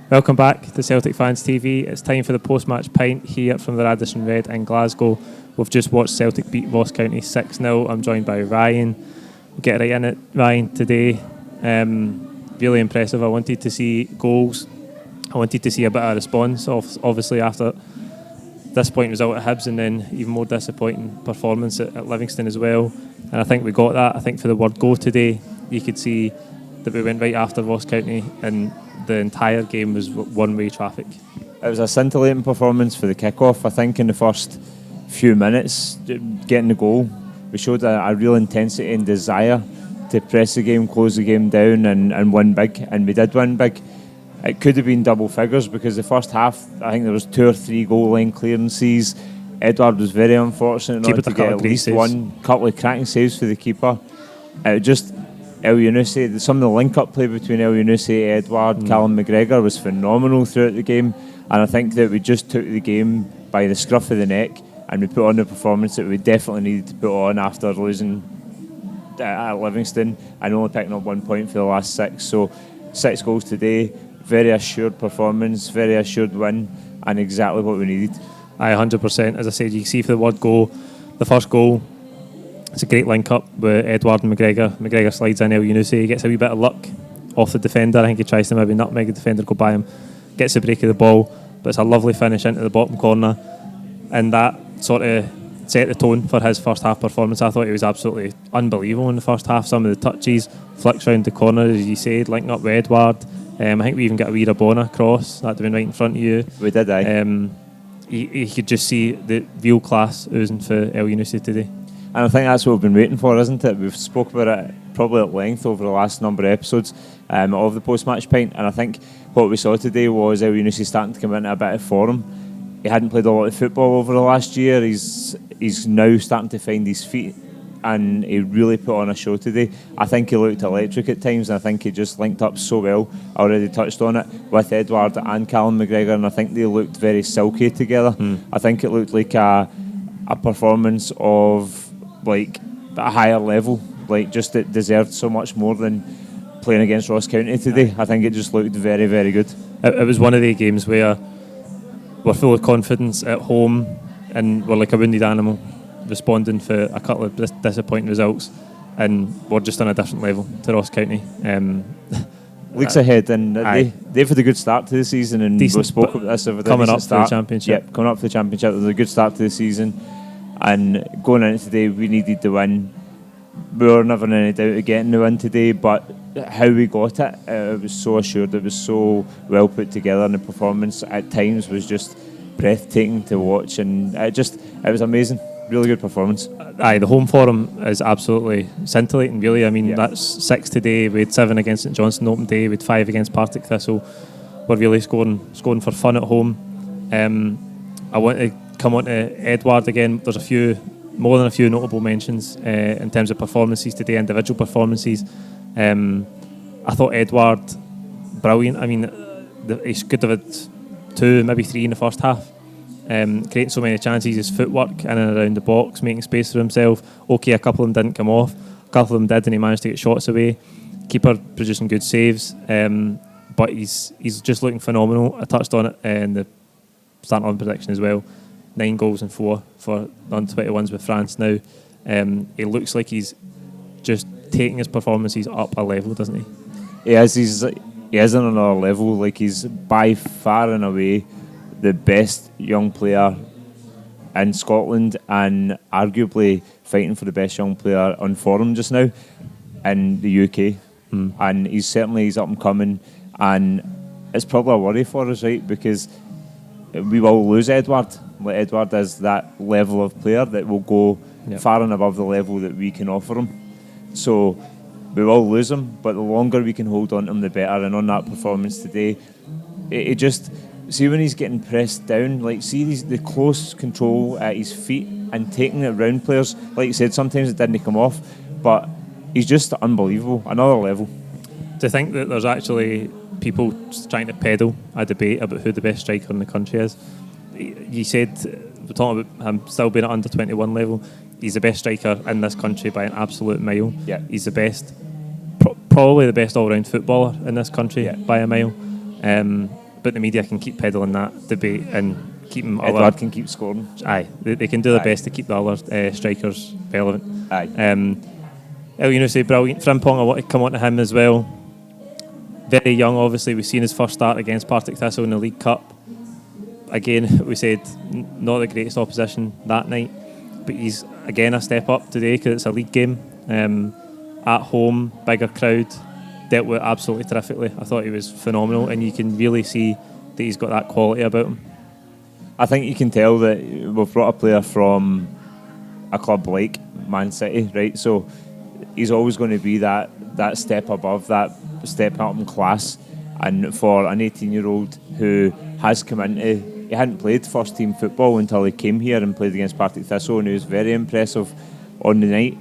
Welcome back to Celtic Fans TV. It's time for the post-match pint here from the Radisson Red in Glasgow. We've just watched Celtic beat Ross County 6-0. I'm joined by Ryan. We'll get right in it, Ryan, today. Really impressive. I wanted to see goals. I wanted to see a bit of response, obviously, after disappointing result at Hibs and then even more disappointing performance at Livingston as well. And I think we got that. I think for the word go today, you could see that we went right after Ross County and the entire game was one-way traffic. It was a scintillating performance for the kick-off. I think in the first few minutes, getting the goal, we showed a real intensity and desire to press the game, close the game down and win big, and we did win big. It could have been double figures because the first half, I think there was 2 or 3 goal line clearances. Edouard was very unfortunate not to get at least saves. One couple of cracking saves for the keeper. It just Elyounoussi, some of the link-up play between Elyounoussi, Edouard, Calum McGregor was phenomenal throughout the game, and I think that we just took the game by the scruff of the neck and we put on the performance that we definitely needed to put on after losing at Livingston and only picking up 1 point for the last 6. So 6 goals today, very assured performance, very assured win, and exactly what we needed. 100%. As I said, you can see for the word goal, the first goal, it's a great link-up with Edouard and McGregor. McGregor slides in Elyounoussi, gets a wee bit of luck off the defender. I think he tries to maybe nutmeg the defender, go by him, gets the break of the ball, but it's a lovely finish into the bottom corner, and that sort of set the tone for his first half performance. I thought he was absolutely unbelievable in the first half. Some of the touches, flicks round the corner, as you said, linking up with Edouard. I think we even got a wee Rabona cross, that'd have been right in front of you. We did, aye. You could just see the real class oozing for Elyounoussi today. And I think that's what we've been waiting for, isn't it? We've spoke about it probably at length over the last number of episodes of the post-match pint, and I think what we saw today was Elyounoussi starting to come into a bit of form. He hadn't played a lot of football over the last year. He's now starting to find his feet, and he really put on a show today. I think he looked electric at times, and I think he just linked up so well. I already touched on it with Edouard and Calum McGregor, and I think they looked very silky together. I think it looked like a performance of like a higher level, like just it deserved so much more than playing against Ross County today. I think it just looked very, very good. It was one of the games where we're full of confidence at home and we're like a wounded animal responding for a couple of disappointing results, and we're just on a different level to Ross County. Leagues ahead, and they've had a good start to the season, and we spoke about this over the coming up start. For the championship. Yep, coming up for the championship. It was a good start to the season, and going into today, we needed the win. We were never in any doubt of getting the win today, but how we got it, it was so assured, it was so well put together, and the performance at times was just breathtaking to watch, and it was amazing. Really good performance. The home form is absolutely scintillating, really. I mean, that's 6 today. We had 7 against St Johnstone open day. We had 5 against Partick Thistle. We're really scoring for fun at home. I want to come on to Edouard again. There's more than a few notable mentions in terms of performances today, individual performances. I thought Edouard, brilliant. I mean, he could have had 2, maybe 3 in the first half. Creating so many chances, his footwork in and around the box, making space for himself. Okay, a couple of them didn't come off, a couple of them did, and he managed to get shots away. Keeper producing good saves, but he's just looking phenomenal. I touched on it in the starting on prediction as well. 9 goals and 4 for under-21s with France now. He looks like he's just taking his performances up a level, doesn't he? He is on another level. Like, he's by far and away the best young player in Scotland, and arguably fighting for the best young player on form just now in the UK. And he's up and coming, and it's probably a worry for us, right? Because we will lose Edouard. Like, Edouard is that level of player that will go far and above the level that we can offer him. So we will lose him, but the longer we can hold on to him, the better. And on that performance today, it just... See, when he's getting pressed down, like, see the close control at his feet and taking it round players. Like you said, sometimes it didn't come off, but he's just unbelievable, another level. To think that there's actually people trying to peddle a debate about who the best striker in the country is. You said, we're talking about him still being at under 21 level. He's the best striker in this country by an absolute mile. Yeah. He's the best, probably the best all-round footballer in this country by a mile. but the media can keep peddling that debate and keep them. Edouard can keep scoring. Aye, they can do their best to keep the other strikers relevant. Aye. Elyounoussi, brilliant. Frimpong, I want to come on to him as well. Very young, obviously. We've seen his first start against Partick Thistle in the League Cup. Again, we said not the greatest opposition that night, but he's again a step up today because it's a league game. At home, bigger crowd, dealt with it absolutely terrifically. I thought he was phenomenal, and you can really see that he's got that quality about him. I think you can tell that we've brought a player from a club like Man City, right? So he's always going to be that step above, that step up in class. And for an 18-year-old who has come into, he hadn't played first team football until he came here and played against Partick Thistle, and he was very impressive on the night.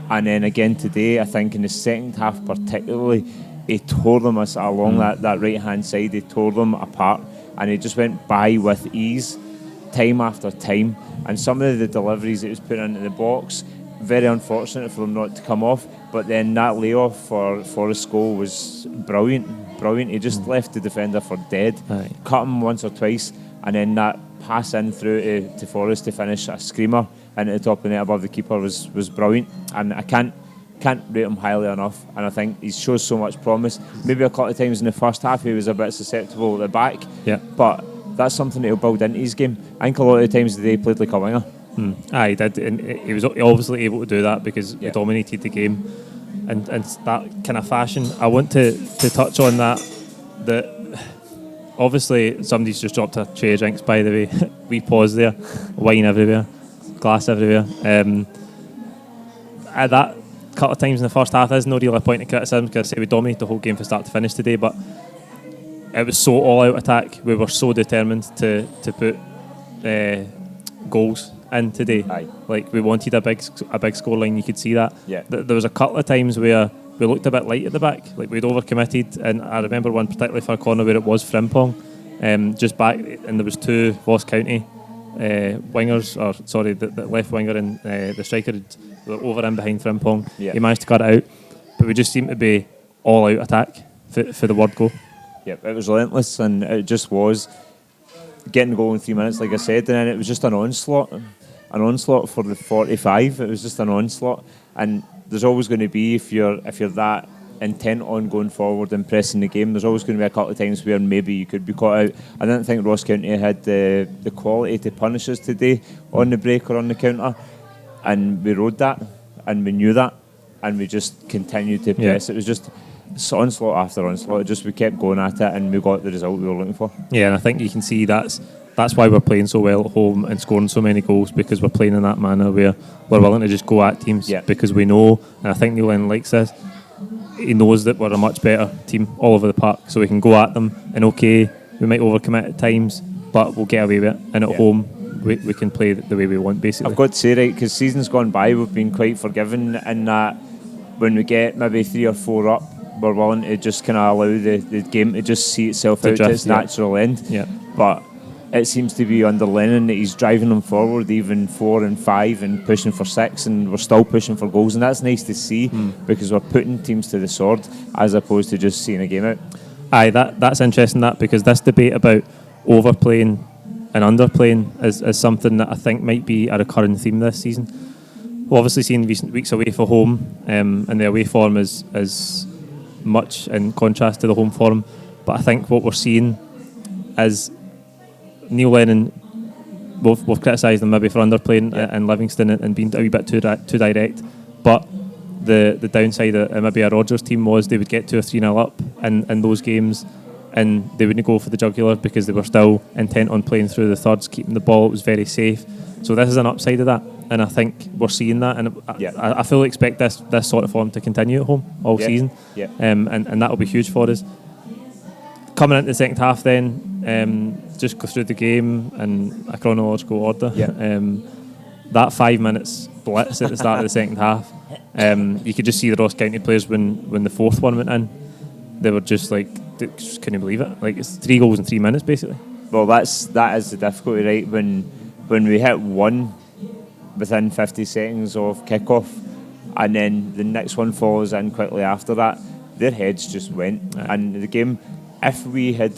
And then again today, I think in the second half particularly, he tore them along that right-hand side, he tore them apart, and he just went by with ease, time after time. And some of the deliveries that he was putting into the box, very unfortunate for them not to come off, but then that layoff for Forrest's goal was brilliant. He just left the defender for dead, cut him once or twice, and then that pass in through to Forrest to finish a screamer into the top of the net above the keeper was brilliant. And I can't rate him highly enough, and I think he shows so much promise. Maybe a couple of times in the first half he was a bit susceptible at the back, but that's something that he'll build into his game. I think a lot of the times today he played like a winger. He did, and he was obviously able to do that because he dominated the game, and that kind of fashion. I want to touch on that obviously somebody's just dropped a tray of drinks, by the way. We pause there, wine everywhere, glass everywhere. At that couple of times in the first half, there's no real point of criticism because I say we dominated the whole game from start to finish today, but it was so all-out attack. We were so determined to put goals in today. Like we wanted a big scoreline. You could see that. There was a couple of times where we looked a bit light at the back, like we'd overcommitted, and I remember one particularly for a corner where it was Frimpong, just back, and there was two Ross County wingers, or sorry, the left winger and the striker were over in behind Frimpong. He managed to cut it out, but we just seemed to be all out attack for the word go. It was relentless, and it just was getting the goal in 3 minutes, like I said, and then it was just an onslaught for the 45. It was just an onslaught, and there's always going to be, if you're that intent on going forward and pressing the game, there's always going to be a couple of times where maybe you could be caught out. I didn't think Ross County had the quality to punish us today on the break or on the counter, and we rode that, and we knew that, and we just continued to press. It was just onslaught after onslaught. We kept going at it, and we got the result we were looking for. And I think you can see that's why we're playing so well at home and scoring so many goals, because we're playing in that manner where we're willing to just go at teams because we know, and I think Neil Lennon likes this, he knows that we're a much better team all over the park, so we can go at them, and okay, we might overcommit at times, but we'll get away with it, and at home we can play the way we want, basically. I've got to say, right, because seasons gone by we've been quite forgiving in that when we get maybe 3 or 4 up, we're willing to just kind of allow the game to just see itself out to its natural end. But it seems to be under Lennon that he's driving them forward, even 4 and 5 and pushing for 6, and we're still pushing for goals, and that's nice to see because we're putting teams to the sword as opposed to just seeing a game out. That's interesting, that, because this debate about overplaying and underplaying is something that I think might be a recurring theme this season. We've obviously seen recent weeks away from home, and the away form is much in contrast to the home form, but I think what we're seeing is Neil Lennon, we've criticised him maybe for underplaying and Livingston and being a wee bit too direct, but the downside of maybe a Rodgers team was they would get 2 or 3-0 up in those games, and they wouldn't go for the jugular because they were still intent on playing through the thirds, keeping the ball. It was very safe. So this is an upside of that, and I think we're seeing that, and I fully expect this sort of form to continue at home all season, and that will be huge for us. Coming into the second half then, just go through the game in a chronological order. That 5 minutes blitz at the start of the second half, you could just see the Ross County players when the fourth one went in, they were just like, they just couldn't believe it. Like, it's 3 goals in 3 minutes basically. Well, that is the difficulty, right? When we hit one within 50 seconds of kickoff, and then the next one follows in quickly after that, their heads just went. And the game, if we had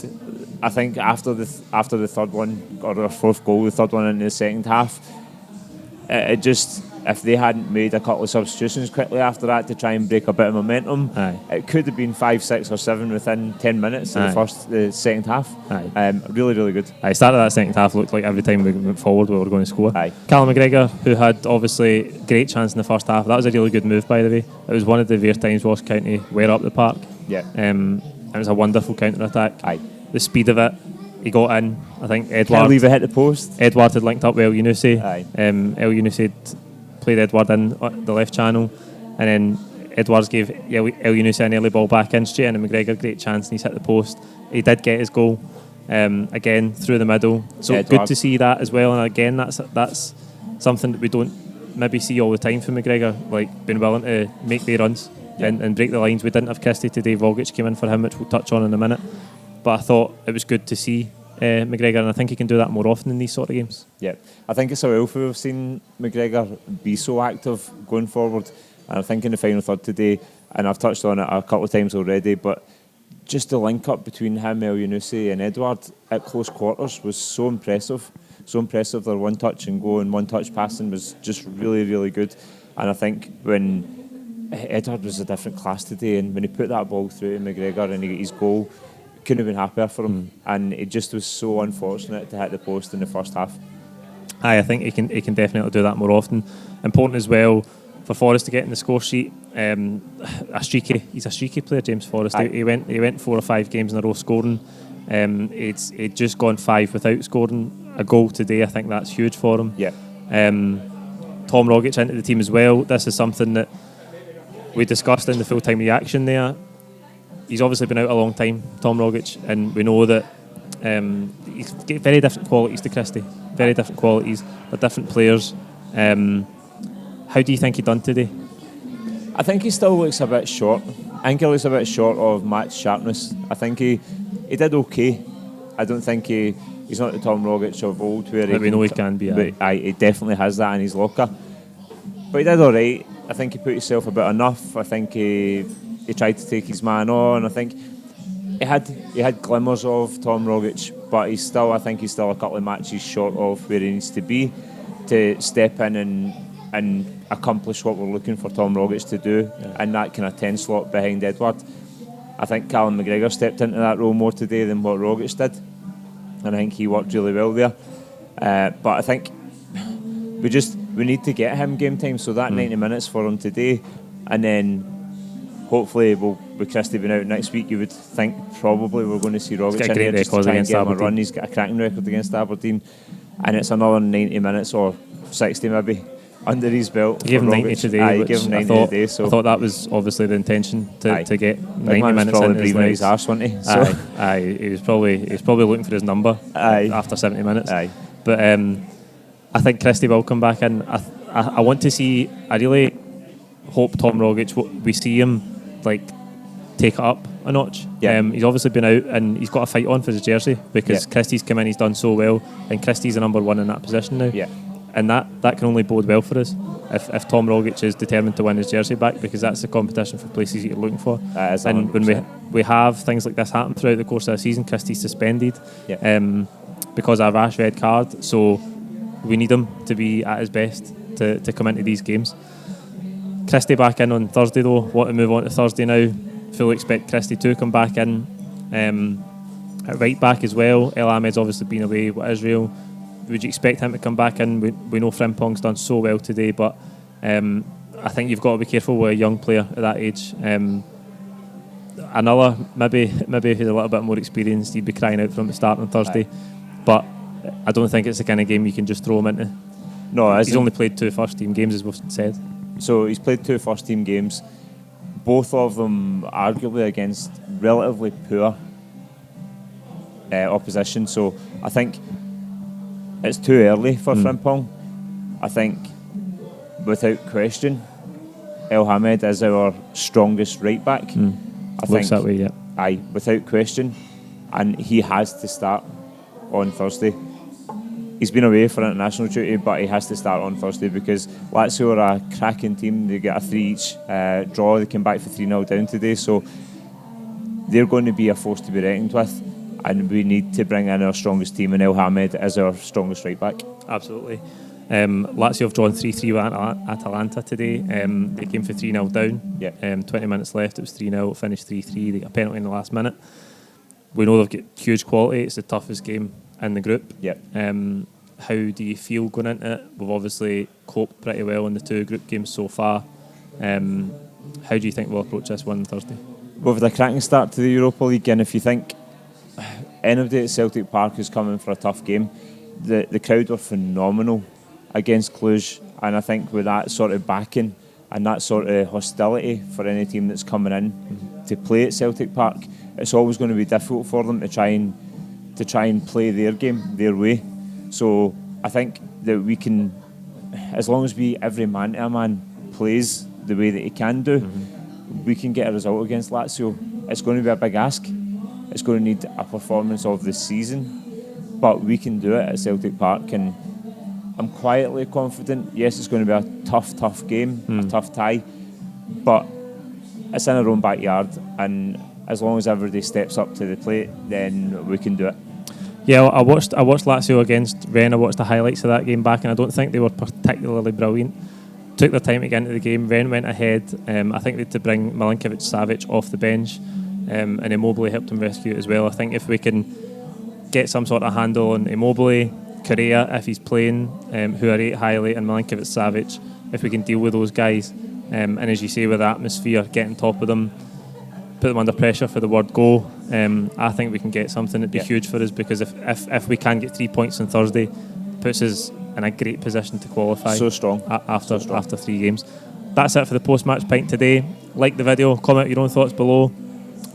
I think after the third one, or the fourth goal, the third one in the second half, it just, if they hadn't made a couple of substitutions quickly after that to try and break a bit of momentum, it could have been 5, 6 or 7 within 10 minutes of the second half. Really, really good. Started that second half, looked like every time we went forward we were going to score. Calum McGregor, who had obviously great chance in the first half, that was a really good move, by the way. It was one of the rare times Ross County were up the park. It was a wonderful counter-attack. The speed of it, he got in. I think Edouard... Can't leave it hit the post. Edouard had linked up with Elyounoussi. Elyounoussi had played Edouard in the left channel, and then Edouard gave Elyounoussi an early ball back in, straight into McGregor, great chance, and he's hit the post. He did get his goal, again, through the middle. So Edouard. Good to see that as well, and again, that's something that we don't maybe see all the time from McGregor, like being willing to make the runs and break the lines. We didn't have Christie today. Vogic came in for him, which we'll touch on in a minute. But I thought it was good to see McGregor, and I think he can do that more often in these sort of games. Yeah, I think it's a while for we've seen McGregor be so active going forward, and I think in the final third today, and I've touched on it a couple of times already, but just the link up between him, Elyounoussi and Edouard at close quarters was so impressive. So impressive. Their one touch and go and one touch passing was just really, really good. And I think when Edouard was a different class today, and when he put that ball through to McGregor and he got his goal, couldn't have been happier for him. And it just was so unfortunate to hit the post in the first half. I think he can definitely do that more often. Important as well for Forrest to get in the score sheet. He's a streaky player, James Forrest. He went 4 or 5 games in a row scoring. He'd just gone 5 without scoring a goal today. I think that's huge for him. Tom Rogic into the team as well. This is something that we discussed in the full-time reaction there. He's obviously been out a long time, Tom Rogic, and we know that he's got very different qualities to Christie. Very different qualities. They're different players. How do you think he done today? I think he still looks a bit short. I think he looks a bit short of match sharpness. I think he did okay. I don't think he's not the Tom Rogic of old where we know he can be. But he definitely has that in his locker. But he did all right. I think he put himself a bit enough. I think he tried to take his man on. I think he had glimmers of Tom Rogic, but I think he's still a couple of matches short of where he needs to be to step in and accomplish what we're looking for Tom Rogic to do in that kind of 10 slot behind Edouard. I think Calum McGregor stepped into that role more today than what Rogic did, and I think he worked really well there. But I think we need to get him game time, so that 90 minutes for him today, and then hopefully, with Christie being out next week, you would think probably we're going to see Rogic in there just to try and get him a run. He's got a cracking record against Aberdeen, and it's another 90 minutes or 60 maybe under his belt. He gave him 90 today. Gave him 90 today. So I thought that was obviously the intention to get 90 minutes into his legs. His arse, wasn't he? So. He was probably looking for his number after 70 minutes. But I think Christie will come back in. I want to see. I really hope Tom Rogic, we see him take it up a notch. He's obviously been out and he's got a fight on for his jersey because Christie's come in, he's done so well, and Christie's the number 1 in that position now. And that can only bode well for us if Tom Rogic is determined to win his jersey back, because that's the competition for places you're looking for. And when we have things like this happen throughout the course of the season, Christie's suspended because of a rash red card, so we need him to be at his best to come into these games. Christie back in on Thursday though. Want to move on to Thursday now. Fully expect Christie to come back in. At right back as well, El Ahmed's obviously been away with Israel. Would you expect him to come back in? We know Frimpong's done so well today, but I think you've got to be careful with a young player at that age. Another, maybe who's a little bit more experienced, you'd be crying out for him to start on Thursday. But I don't think it's the kind of game you can just throw him into. No, he's only played 2 first-team games, as we've said. So he's played 2 first-team games, both of them arguably against relatively poor opposition. So I think it's too early for Frimpong. I think, without question, El Ahmed is our strongest right back. I Looks that way, yeah. Aye, without question, and he has to start on Thursday. He's been away for international duty, but he has to start on Thursday because Lazio are a cracking team. They get a 3 each draw. They came back for 3-0 down today, so they're going to be a force to be reckoned with. and we need to bring in our strongest team, and El Hamed is our strongest right back. Absolutely. Lazio have drawn 3-3 with Atalanta today. They came for 3-0 down. 20 minutes left, it was 3-0, finished 3-3. They got a penalty in the last minute. We know they've got huge quality. It's the toughest game in the group. How do you feel going into it? We've obviously coped pretty well in the 2 group games so far. How do you think we'll approach this one on Thursday? We've had a cracking start to the Europa League, and if you think anybody at Celtic Park is coming for a tough game, the crowd were phenomenal against Cluj, and I think with that sort of backing and that sort of hostility for any team that's coming in to play at Celtic Park, it's always going to be difficult for them to try and play their game their way. So I think that we can, as long as every man to a man plays the way that he can do, we can get a result against Lazio. It's going to be a big ask. It's going to need a performance of the season, but we can do it at Celtic Park, and I'm quietly confident. Yes, it's going to be a tough game, a tough tie, but it's in our own backyard, and as long as everybody steps up to the plate, then we can do it. Yeah, I watched Lazio against Rennes. I watched the highlights of that game back, and I don't think they were particularly brilliant. Took their time to get into the game. Rennes went ahead. I think they had to bring Milinkovic-Savic off the bench, and Immobile helped him rescue it as well. I think if we can get some sort of handle on Immobile, Correa, if he's playing, who I rate highly, and Milinkovic-Savic, if we can deal with those guys, and as you say, with the atmosphere, getting top of them, put them under pressure for the word go, I think we can get something that'd be huge for us, because if we can get 3 points on Thursday, puts us in a great position to qualify. So strong. After 3 games. That's it for the post-match pint today. Like the video, comment your own thoughts below.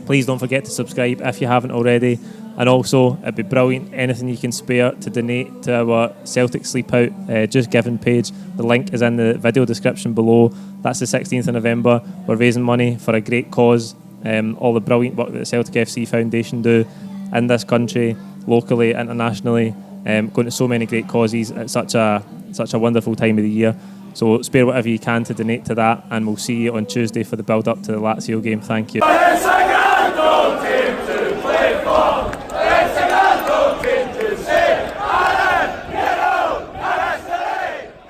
Please don't forget to subscribe if you haven't already. And also, it'd be brilliant, anything you can spare to donate to our Celtic Sleep Out Just Giving page. The link is in the video description below. That's the 16th of November. We're raising money for a great cause. All the brilliant work that the Celtic FC Foundation do in this country, locally, internationally, going to so many great causes at such a wonderful time of the year. So spare whatever you can to donate to that, and we'll see you on Tuesday for the build-up to the Lazio game. Thank you.